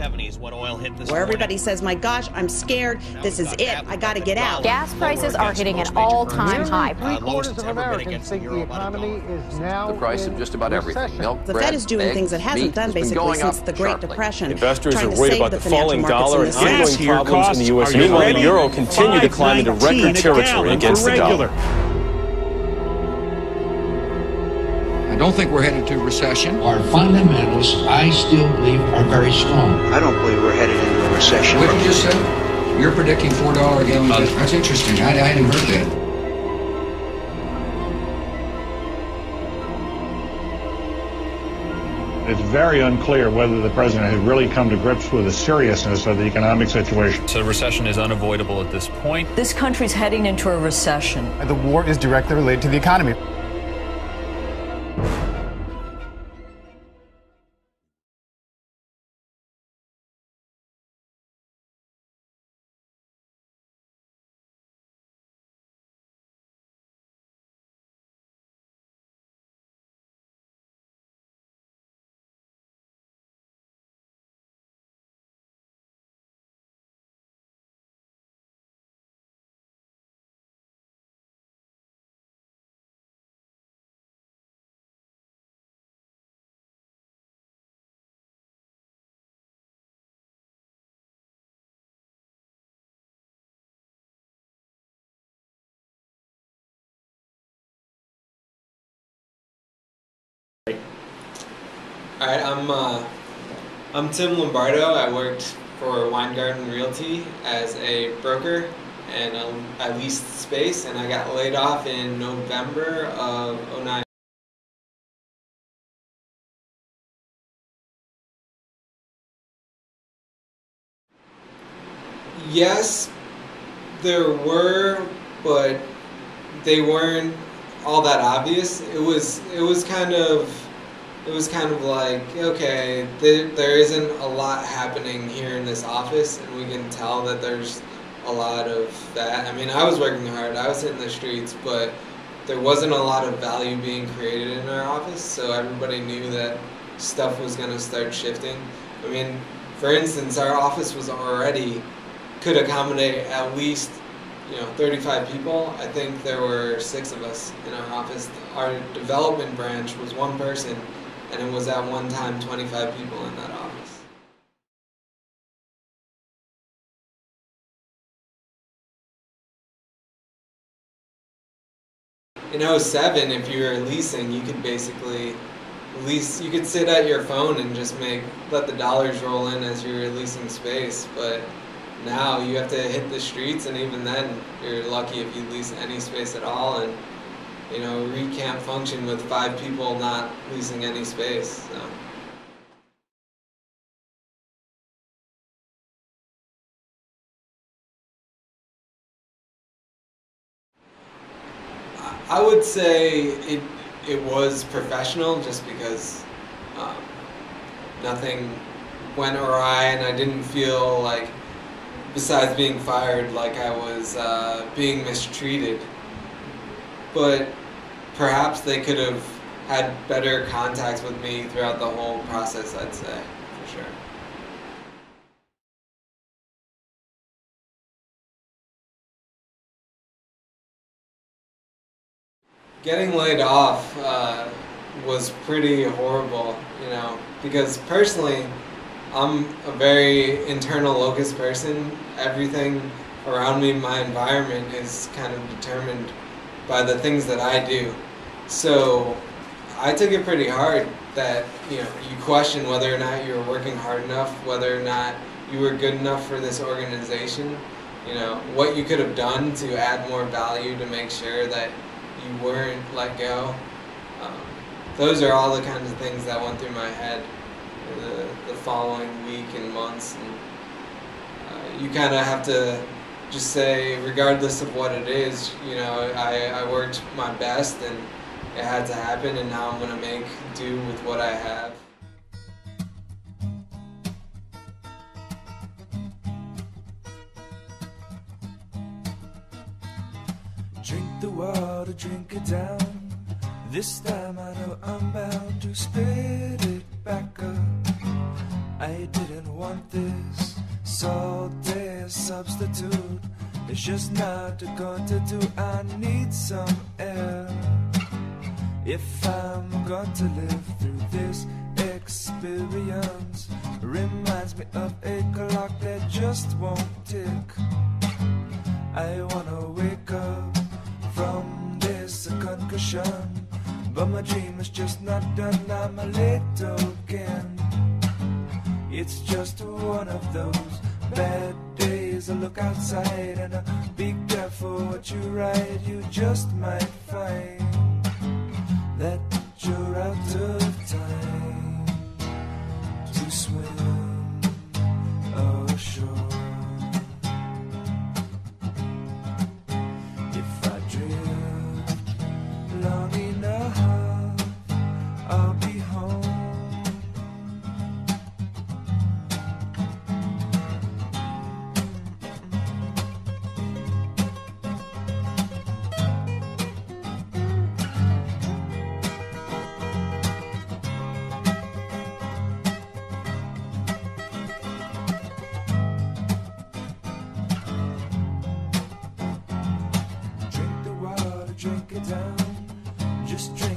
70s when oil hit this where morning. everybody says, my gosh, I'm scared, this is it, I got to get out. Gas prices are hitting an all-time high. Three-quarters of Americans think the economy is now the price of just about everything. Milk, The bread, Fed is doing eggs, things it hasn't done basically since the Great Depression. Investors trying are to worried save about the the falling financial dollar and markets in this ongoing problems in the U.S. Meanwhile, the euro continued to climb into record territory against the dollar. I don't think we're headed to a recession. Our fundamentals, I still believe, are very strong. I don't believe we're headed into a recession. What you just said? You're predicting $4 a gallon. That's interesting. I hadn't heard that. It's very unclear whether the president has really come to grips with the seriousness of the economic situation. So recession is unavoidable at this point. This country's heading into a recession. The war is directly related to the economy. All right, I'm Tim Lombardo. I worked for Weingarten Realty as a broker, and I leased space, and I got laid off in November of '09. Yes, there were, but they weren't all that obvious. It was kind of like, okay, there isn't a lot happening here in this office, and we can tell that there's a lot of that. I mean, I was working hard, I was hitting the streets, but there wasn't a lot of value being created in our office, so everybody knew that stuff was going to start shifting. I mean, for instance, our office could accommodate at least 35 people. I think there were 6 of us in our office. Our development branch was 1 person, and it was at one time 25 people in that office. In '07, if you were leasing, you could basically lease. You could sit at your phone and just let the dollars roll in as you were leasing space. But now you have to hit the streets, and even then, you're lucky if you lease any space at all. And REIT can't function with 5 people not leasing any space. So. I would say it was professional, just because nothing went awry, and I didn't feel like, besides being fired, like I was being mistreated. But perhaps they could have had better contacts with me throughout the whole process, I'd say, for sure. Getting laid off was pretty horrible, because personally, I'm a very internal locus person. Everything around me, my environment, is kind of determined by the things that I do. So I took it pretty hard that you question whether or not you were working hard enough, whether or not you were good enough for this organization, what you could have done to add more value to make sure that you weren't let go. Those are all the kinds of things that went through my head the following week and months. And you kind of have to just say, regardless of what it is, I worked my best, and it had to happen, and now I'm going to make do with what I have. Drink the water, drink it down. This time I know I'm bound to spit it back up. I didn't want this salty substitute. It's just not going to do. I need some air if I'm going to live through this experience. Reminds me of a clock that just won't tick. I wanna wake up from this concussion, but my dream is just not done. I'm late again. It's just one of those bad days. I look outside and be careful what you write. You just might find that you're out of time to swim ashore. If I drift long enough, I'll be home. Drink it down, just drink